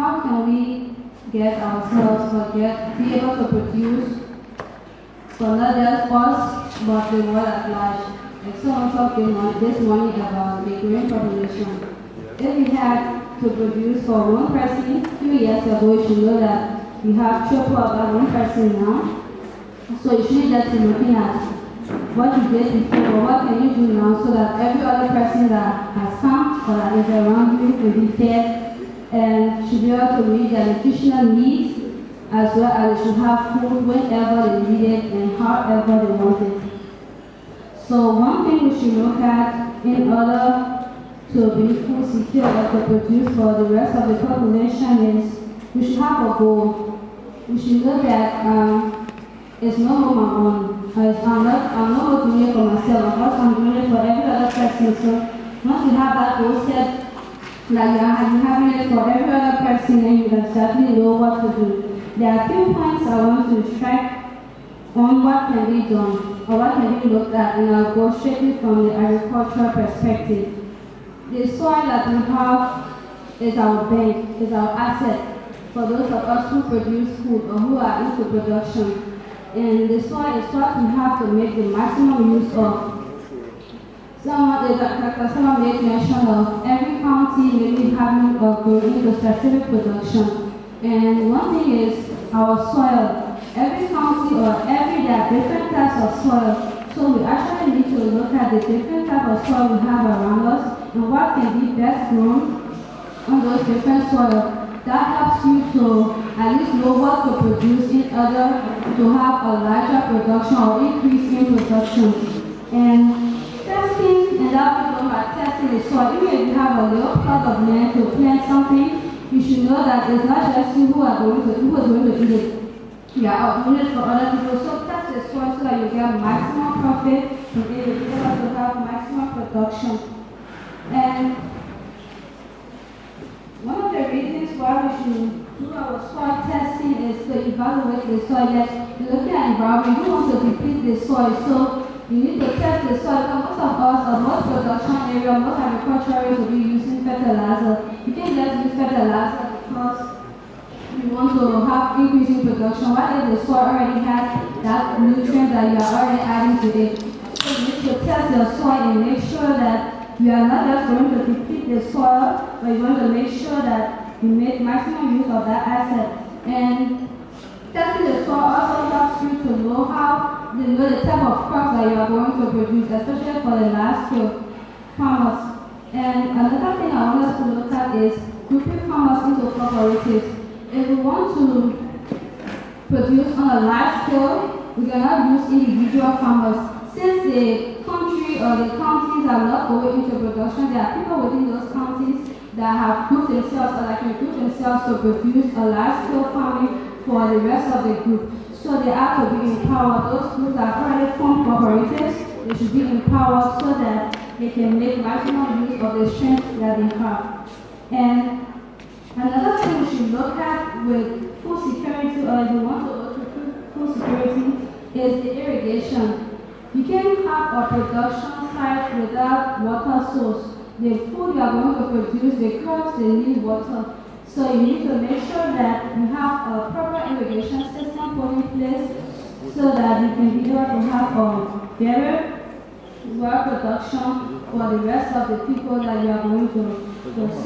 how can we get ourselves or be able to produce for not just us, but the world at large? Like someone talked this morning about the growing population. If we had to produce for one person 2 years ago, you should know that we have triple about one person now. So you shouldn't just be looking at what you did before, but what can you do now so that every other person that has come or that is around you will be fed and should be able to meet their nutritional needs, as well as they should have food whenever they need it and however they want it. So one thing we should look at in order to be food secure or to produce for the rest of the population is we should have a goal. We should know that it's no more my own. I'm not doing it for myself, I'm doing it for every other person. So once you have that goal set, like you're having it for every other person, then you can certainly know what to do. There are a few points I want to strike on what can be done or what can be looked at, and I'll go straight from the agricultural perspective. The soil that we have is our bank, is our asset for those of us who produce food or who are into production. And the soil is what we have to make the maximum use of. Someone made mention of every county maybe having or going into specific production. And one thing is our soil. Every county or there are different types of soil. So we actually need to look at the different type of soil we have around us and what can be best grown on those different soil. That helps you to at least know what to produce in order to have a larger production or increase in production. And testing, and that we know by testing the soil. Even if you have a little plot of land to plant something, you should know that it's not just you who is going to do it. You are doing it for other people. So test the soil so that you get maximum profit and be able to have maximum production. And one of the reasons why we should do our soil testing is to evaluate the soil. Like looking at environment, you want to deplete the soil, so you need to test the soil. Most of us, or most production area, most agriculture will be using fertilizer. You can just use fertilizer because you want to have increasing production. What if the soil already has that nutrient that you are already adding to it? So you need to test your soil and make sure that you are not just going to deplete the soil, but you want to make sure that you make maximum use of that asset. And testing the soil also helps you to know the type of crops that you are going to produce, especially for the large-scale farmers. And another thing I want us to look at is grouping farmers into cooperatives. If we want to produce on a large scale, we cannot use individual farmers. Since the country or the counties are not going into production, there are people within those counties that have grouped themselves or that can group themselves to produce a large-scale farming for the rest of the group. So they have to be empowered. Those groups that are already formed cooperatives, they should be empowered so that they can make maximum use of the strength that they have. And another thing we should look at with food security, or if you want to look at food security, is the irrigation. You can't have a production site without water source. The food you are going to produce, the crops, they need water. So you need to make sure that you have a proper irrigation system put in place so that you can be able to have a better well production for the rest of the people that you are going to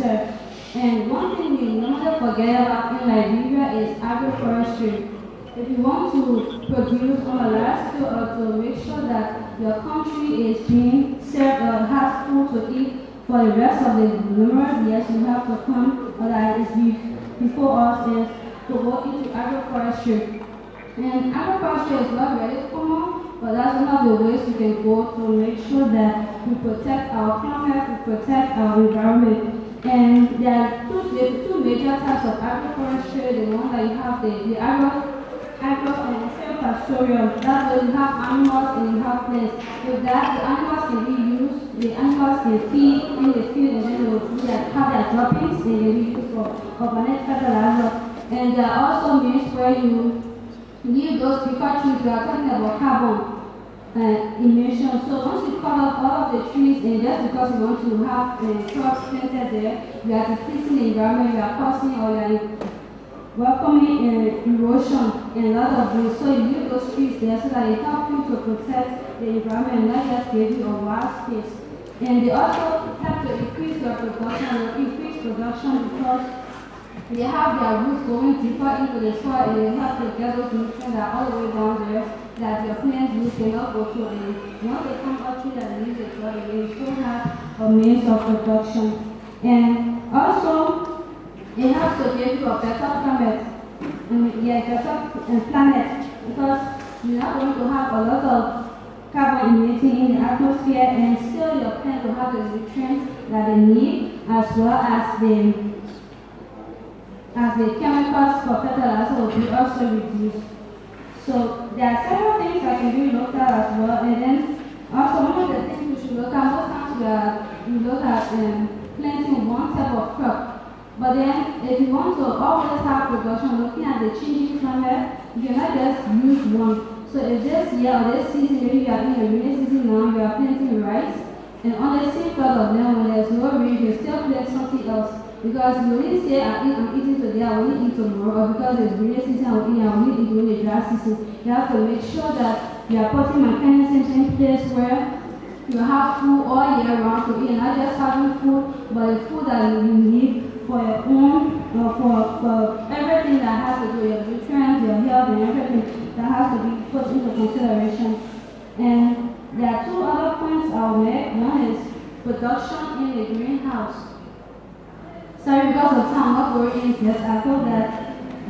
serve. And one thing we normally forget about in Liberia is agroforestry. If you want to produce on a large scale or to make sure that your country is being served or has food to eat for the rest of the numerous years, you have to come, or that is before us, is to go into agroforestry. And agroforestry is not very common, but that's one of the ways we can go to make sure that we protect our climate, we protect our environment. And there are two major types of agroforestry. The one that you have the agro and pastoral. That's where you have animals and you have plants. With that, the animals can be used, the animals can feed in the field, and then they will have their droppings and they will be used for organic fertilizer. And there are also means where you leave those bigger trees. We are talking about carbon. emissions. So once you cut off all of the trees, and just because you want to have crops planted there, you are depleting the environment, you are causing or you are welcoming erosion and a lot of this. So you leave those trees there so that it helps you to protect the environment, not just give you a wild space. And they also have to increase your production because they have their roots going deeper into the soil and they have to get those nutrients that are all the way down there that your plants use cannot go through. And once they come up through that leaves the soil, they still have a means of production. And also, it has to give you a better climate. Better planet because you're not going to have a lot of carbon emitting in the atmosphere and still your plants will have the nutrients that they need as well as the chemicals for fertilizer will be also reduced. So there are several things that can be looked at as well, and then also one of the things we should look at, most times we look at planting one type of crop. But then if you want to always have production, looking at the changing climate, you cannot just use one. So if this year or this season, maybe you are in the rainy season now, you are planting rice, and on the same plot of land when there's no rain, you still plant something else. Because you only say, I'm eating today, I will eat tomorrow, or because it's rainy season, I will eat during the dry season. You have to make sure that you are putting mechanisms in place where you have food all year round to eat, and not just having food, but the food that you need for your own, for everything that has to do with your nutrients, your health, and everything that has to be put into consideration. And there are two other points I'll make. One is production in the greenhouse. Sorry, because of time, I'm not going into this. I hope that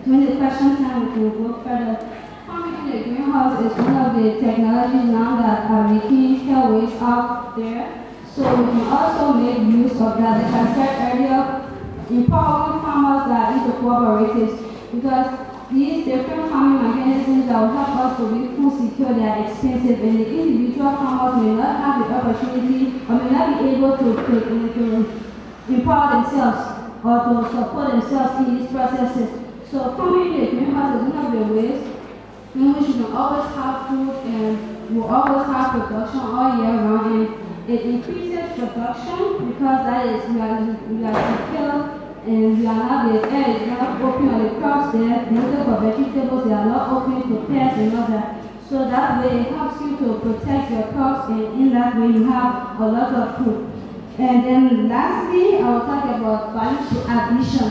during the question time we can go further. Farming in the greenhouse is one of the technologies now that are making healthways out there. So we can also make use of that. Like I said earlier, empowering farmers that are into cooperatives, because these different farming mechanisms that will help us to be food secure, they are expensive, and the individual farmers may not have the opportunity or may not be able to empower themselves or to support themselves in these processes. So farming in the greenhouse is one of the ways in which you can always have food and will always have production all year round, and it increases production because that is we are secure and we are not the air is not open on the crops there. And for vegetables, they are not open to pests and all that. So that way it helps you to protect your crops, and in that way you have a lot of food. And then lastly, I will talk about value addition.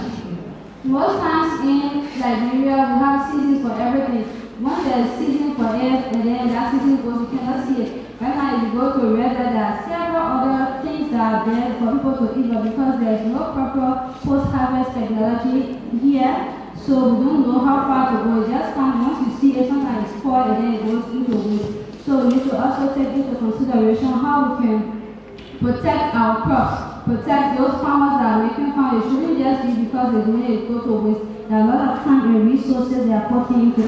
Most times in Liberia, we have seasons for everything. Once there's a season for it, and then that season goes, you cannot see it. Right now, if you go to Red, there are several other things that are there for people to eat, but because there is no proper post-harvest technology here, so we don't know how far to go. It just comes, once you see it, sometimes it's spoiled and then it goes into waste. So we need to also take into consideration how we can protect our crops, protect those farmers that are making farms. It shouldn't just be because they're doing it go to waste. There are a lot of time and resources they are putting into it.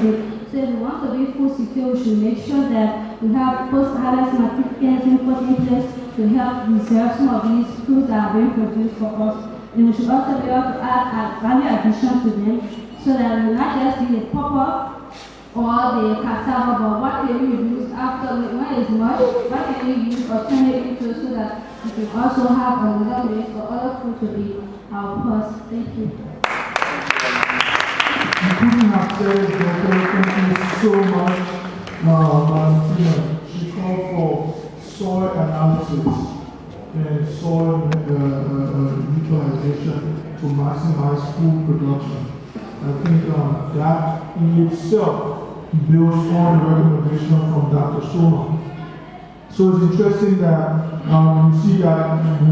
So if we want to be food secure, we should make sure that we have post-harvest mechanisms put in place to help reserve some of these foods that are being produced for us. And we should also be able to add value addition to them so that it will not just be the pop-up or the cassava, but what can we use after when it's much, what can we use or turn it into so that we can also have another way for other food to be our plus. Thank you. You couldn't have said it better. Thank you so much, Valentina. She called for soil analysis and soil utilization to maximize food production. I think that in itself builds on recommendation from Dr. Soma. So it's interesting that you see that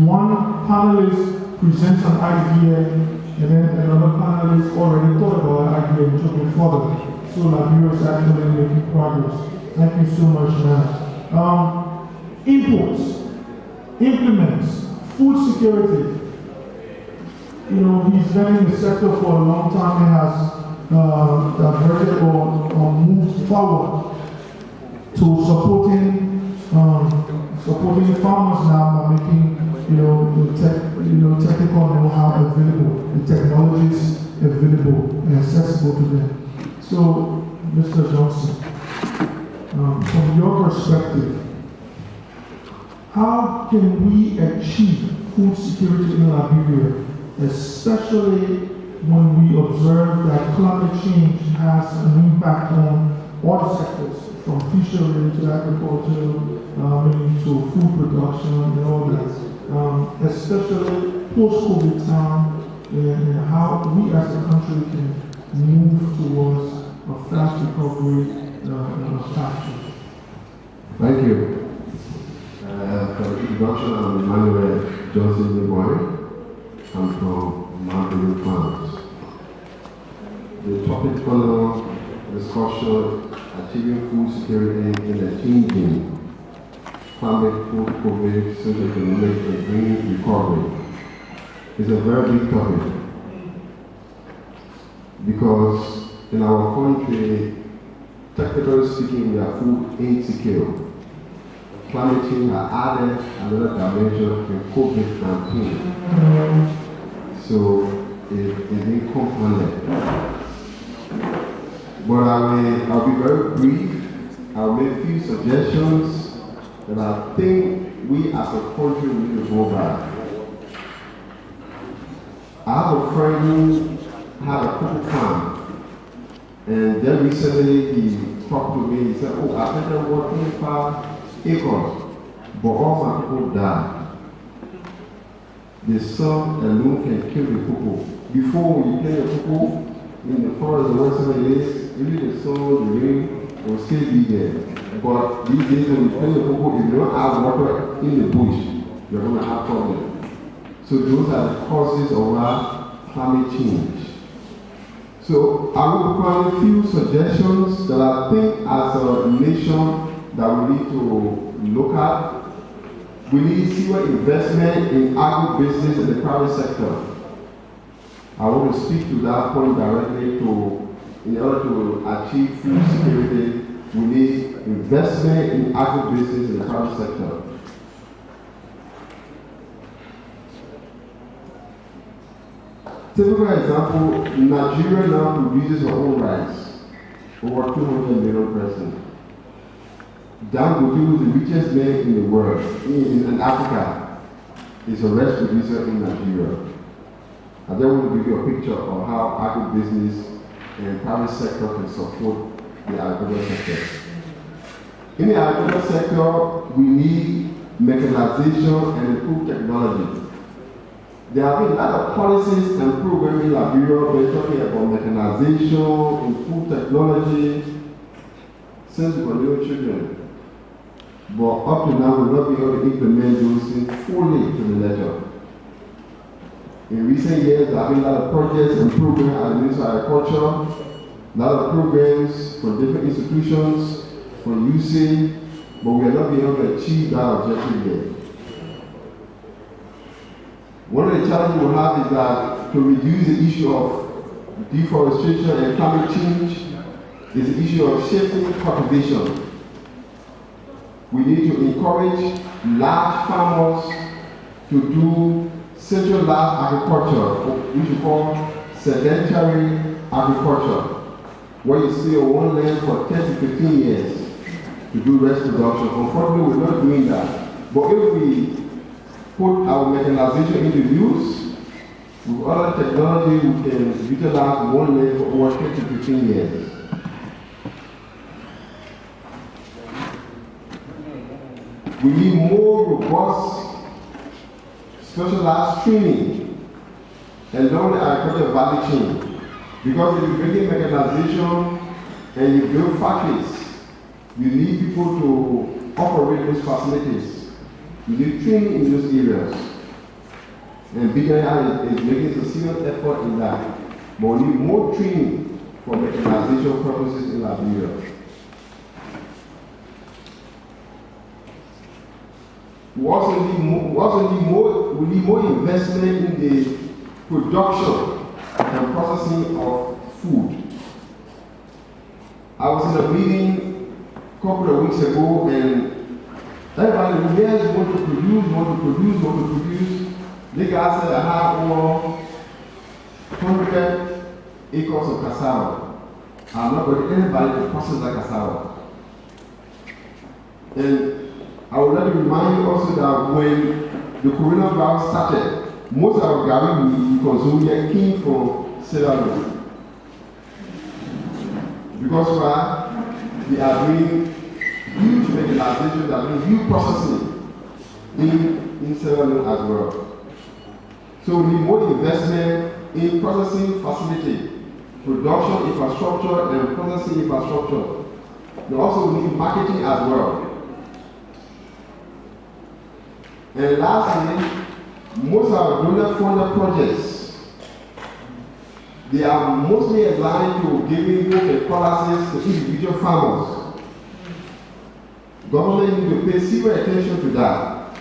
one panelist presents an idea and then another panelist already thought about an idea and took it further. So Liberia is actually making progress. Thank you so much, man. Inputs, implements, food security. You know, he's been in the sector for a long time and has diverted or moved forward to supporting farmers now by making technical know-how available, the technologies available and accessible to them. So, Mr. Johnson, From your perspective, how can we achieve food security in Liberia, especially when we observe that climate change has an impact on all sectors, from fishery to agriculture, to food production and all that, especially post-COVID time, and how we as a country can move towards a fast recovery faster. Thank you. For the introduction, I'm Emmanuel Johnson Leboy. I'm from Mountain France. The topic for discussion: achieving food security in a changing climate, post-COVID, socio-economic, and green recovery. It's a very big topic because in our country, technically speaking, we are food insecure. Climate change has added another dimension in COVID-19. So it's been compounded. But I'll be very brief. I'll make a few suggestions that I think we as a country need to go by. I have a friend who had a cocoa farm, and then recently he talked to me. He said, "Oh, I planted 125 acres, but all my people died. The sun alone can kill the cocoa. Before, when you plant a cocoa in the forest, the west 7 days, even the sun, the rain will still be there. But these days, when you plant a cocoa, if you don't have water in the bush, you're going to have problems. So those are the causes of our climate change. So I will provide a few suggestions that I think as a nation that we need to look at. We need serious investment in agribusiness in the private sector. I want to speak to that point directly. In order to achieve food security, we need investment in agribusiness in the private sector. Typical example, Nigeria now produces her own rice, over 200 million persons. Dangote, who is the richest man in the world, in Africa, is a rice producer in Nigeria. I just want to give you a picture of how agribusiness and private sector can support the agricultural sector. In the agricultural sector, we need mechanization and improved technology. There have been a lot of policies and programs in Liberia. We're talking about mechanization, improved technology, since we were little children. But up to now, we've not been able to implement those things fully to the letter. In recent years, there have been a lot of projects and programs at the Ministry of Agriculture, a lot of programs from different institutions, from UC, but we have not been able to achieve that objective yet. One of the challenges we have is that to reduce the issue of deforestation and climate change is the issue of shifting cultivation. We need to encourage large farmers to do centralized agriculture, which we call sedentary agriculture, where you stay on one land for 10 to 15 years to do rice production. Unfortunately, we're not doing that. But if we put our mechanization into use, with other technology, we can utilize one land for over 10 to 15 years. We need more robust, specialized training along the agricultural value chain. Because if you bring in mechanization and you build factories, you need people to operate those facilities. You need training in those areas. And BII is making a serious effort in that. But we need more training for mechanization purposes in Liberia. We also need more investment in the production and processing of food. I was in a meeting a couple of weeks ago, and everybody want to produce. The guy said, I have over 100 acres of cassava. I'm not going to anybody to process that cassava. And I would like to remind you also that when the coronavirus started, most of our Gary we consume here came from Sierra Leone. Because why? They are doing huge mechanization, they are doing huge processing in Sierra Leone as well. So we need more investment in processing facility, production infrastructure, and processing infrastructure. We also need marketing as well. And lastly, most of our donor-funded projects, they are mostly aligned to giving scholarships to individual farmers. Government need to pay serious attention to that.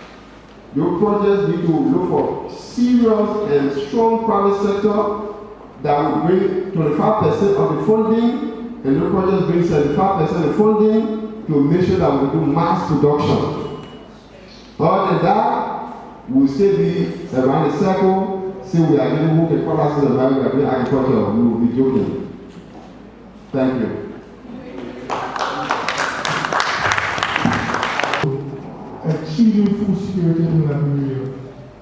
Those projects need to look for serious and strong private sector that will bring 25% of the funding, and those projects bring 75% of the funding to make sure that we do mass production. Other than that, we'll still be around the circle, say we are giving work policies and we are doing agriculture, we will be joking. Thank you. Achieving food security in Liberia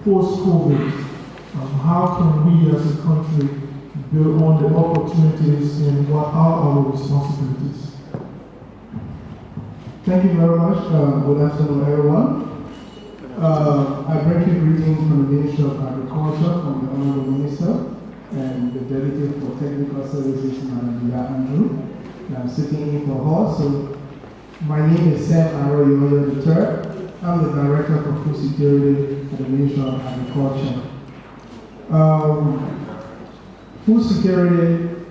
post-COVID, how can we as a country build on the opportunities and what are our responsibilities? Thank you very much. Good afternoon, everyone. I bring you greetings from the Ministry of Agriculture, from the Honorable Minister, and the Delegate for Technical Services, Madam Andrew. I'm sitting in for her. So, my name is Sam Arroyo III. I'm the Director for Food Security at the Ministry of Agriculture. Food security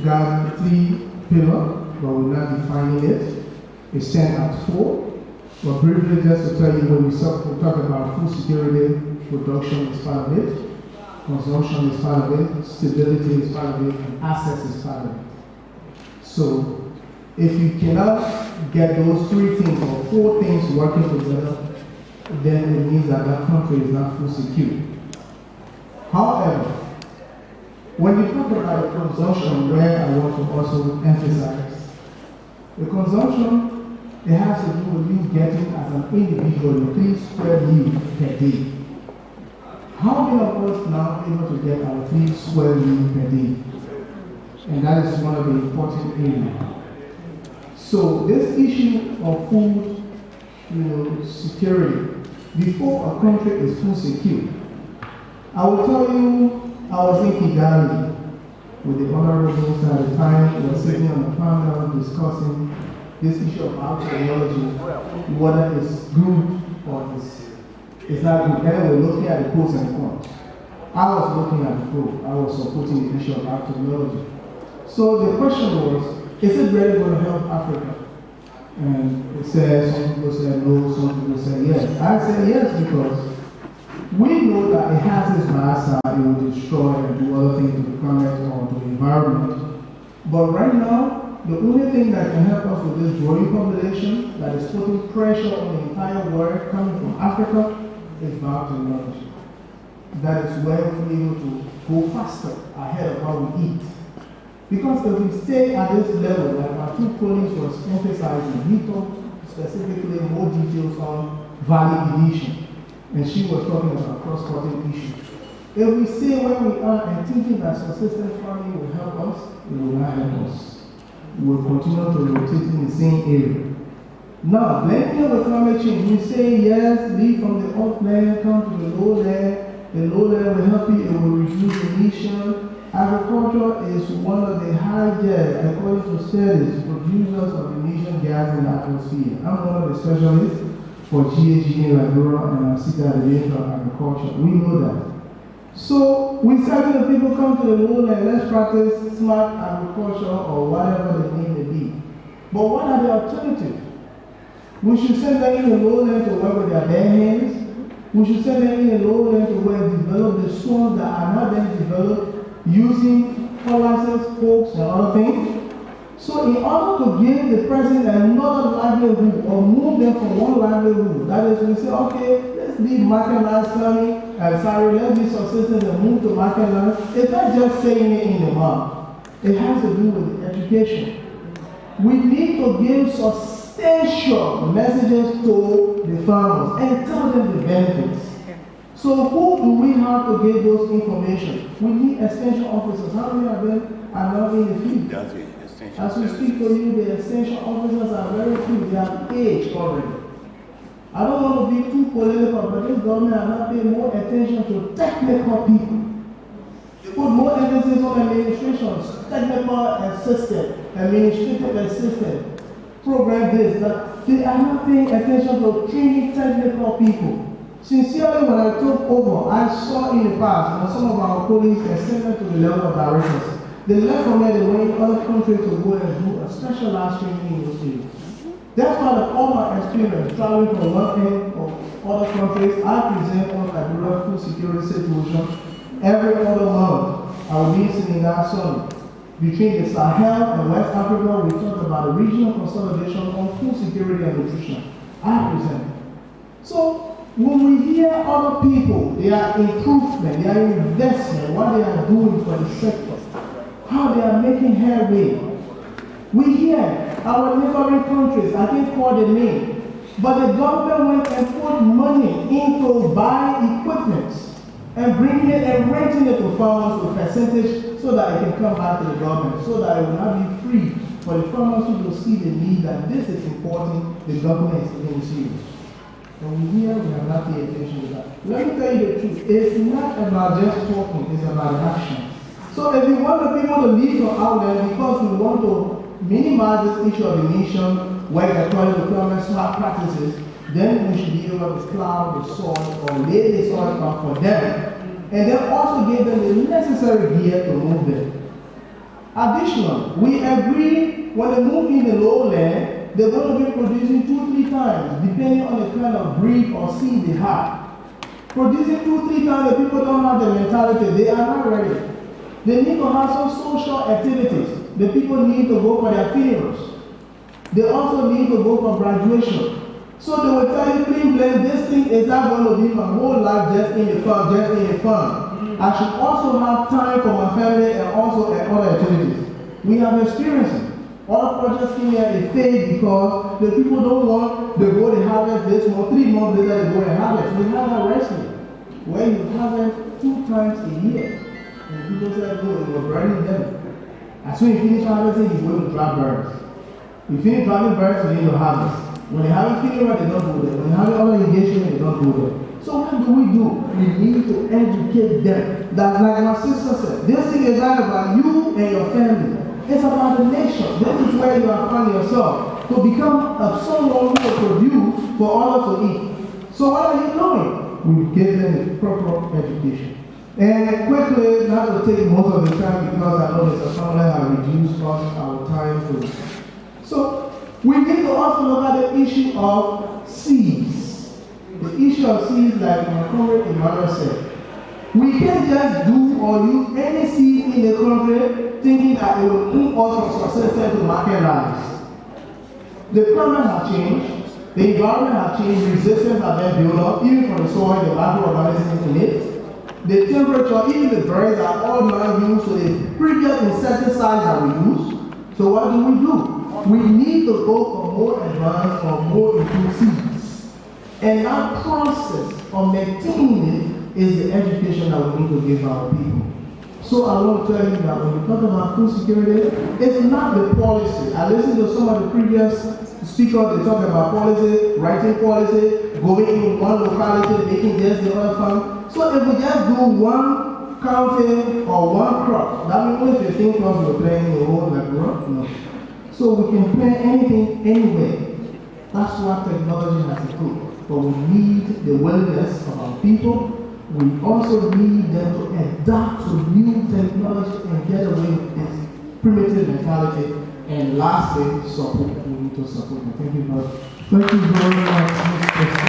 got 3 pillars, but we're not defining it. It stands at 4. But briefly, just to tell you, when we talk about food security, production is part of it, consumption is part of it, stability is part of it, and access is part of it. So, if you cannot get those 3 things or 4 things working together, then it means that that country is not food secure. However, when you talk about consumption, where I want to also emphasize, the consumption, it has to do with you getting as an individual your 3 square meals per day. How many of us now are able to get our 3 square meals per day? And that is one of the important areas. So this issue of food security, before a country is food secure, I will tell you, I was in Kigali with the Honorable Minister at the time. We were sitting on the panel discussing this issue of biotechnology, whether it's good or it's not good. Then we're looking at the pros and cons. I was looking at the pro. I was supporting the issue of biotechnology. So the question was, is it really going to help Africa? And it said, some people said no, some people said yes. I said yes because we know that it has its bad side, it will destroy and do other things to the planet or to the environment. But right now, the only thing that can help us with this growing population that is putting pressure on the entire world coming from Africa is biotechnology. That is where we're able to go faster ahead of how we eat. Because if we stay at this level, like our 2 colleagues was emphasizing, we talked specifically more details on value addition. And she was talking about cross-cutting issues. If we stay where we are and thinking that subsistence farming will help us, it will not help us. We will continue to rotate in the same area. Now, blending with climate change, we say yes, leave from the up land, come to the low land. The low land will help you, it will reduce emission. Agriculture is one of the highest, according to studies, producers of emission gas in the atmosphere. I'm one of the specialists for GHG in Liberia, and I'm sitting at the Ministry of Agriculture. We know that. So, we say to the people come to the lowland, let's practice smart agriculture or whatever the name may be. But what are the alternatives? We should send them in the lowland to work with their bare hands. We should send them in the lowland to where develop the soils that are not then developed using fertilizers, folks, and other things. So in order to give the president another livelihood or move them from one livelihood, that is, we say, okay, let's leave mechanized farming, let's be subsistence and move to mechanized. It's not just saying it in the mouth. It has to do with education. We need to give substantial messages to the farmers and tell them the benefits. So who do we have to give those information? We need extension officers. How many of them are not in the field? As we speak to you, the extension officers are very few. They have aged already. I don't want to be too political, but this government has not paid more attention to technical people. They put more emphasis on administrations, technical assistant, administrative assistant, program this, that. They are not paying attention to training technical people. Sincerely, when I took over, I saw in the past that some of our colleagues ascended to the level of directors. They left from there, they went in other countries to go and do a specialized training in those fields. That's why all my experience traveling from one end of other countries, I present on Liberia food security situation every other month. I will be in Senegal soon. Between the Sahel and West Africa, we talk about the regional consolidation on food security and nutrition. I present. So, when we hear other people, their improvement, their investment, what they are doing for the sector, how they are making headway, we hear our neighboring countries, I can't call the name, but the government went and put money into buying equipment and bringing it and renting it to farmers with percentage so that it can come back to the government, so that it will not be free for the farmers who will see the need that this is important, the government is taking serious. And we hear, we have not paid attention to that. Let me tell you the truth. It's not about just talking, it's about action. So if we want the people to leave from out there because we want to minimize this issue of emission, work according to government smart practices, then we should be able to plow the soil or lay the soil out for them. And then also give them the necessary gear to move them. Additionally, we agree when they move in the lowland, they're going to be producing 2-3 times, depending on the kind of breed or seed they have. Producing 2-3 times, the people don't have the mentality, they are not ready. They need to have some social activities. The people need to go for their funerals. They also need to go for graduation. So they will tell you, Cleveland, this thing is not going to be my whole life just in the fun, just in the fun. I should also have time for my family and also other activities. We have experienced it. All projects in here is paid because the people don't want to go to harvest this month, 3 months later they go and harvest. We have a wrestling where you harvest 2 times a year. And people say, no, it was burning them. As soon as you finish harvesting, you go to drop birds. You finish dropping birds, you need to harvest. When they haven't funeral, they don't do that. When they have other engagement, they don't do that. So what do? We need to educate them. That, like my sister said, this thing is not about you and your family. It's about the nation. This is where you have found yourself to become someone who will produce for others to eat. So what are you doing? We give them the proper education. And quickly, not to take most of the time because I know Mr. Summerlin has reduced us our time to. So we need to also look at the issue of seeds. The issue of seeds, like my colleague Emmanuel said. We can't just do or use any seed in the country thinking that it will bring us from success to market rise. The climate has changed, the environment has changed, resistance has been built up, even from the soil, the microorganisms in it. The temperature, even the birds are all now used to the previous insecticides that we use. So what do? We need to go for more advanced or more improved seeds. And that process of maintaining it is the education that we need to give our people. So I want to tell you that when we talk about food security, it's not the policy. I listened to some of the previous speakers, they talk about policy, writing policy, going in one locality, making just the other farm. So if we just do one county or one crop, that means if 15 crops we're planting the whole like crop, no. So we can plant anything anywhere. That's what technology has improved. But we need the willingness of our people. We also need them to adapt to new technology and get away with this primitive mentality. And lastly, support. We need to support them. Thank you very much, Mr.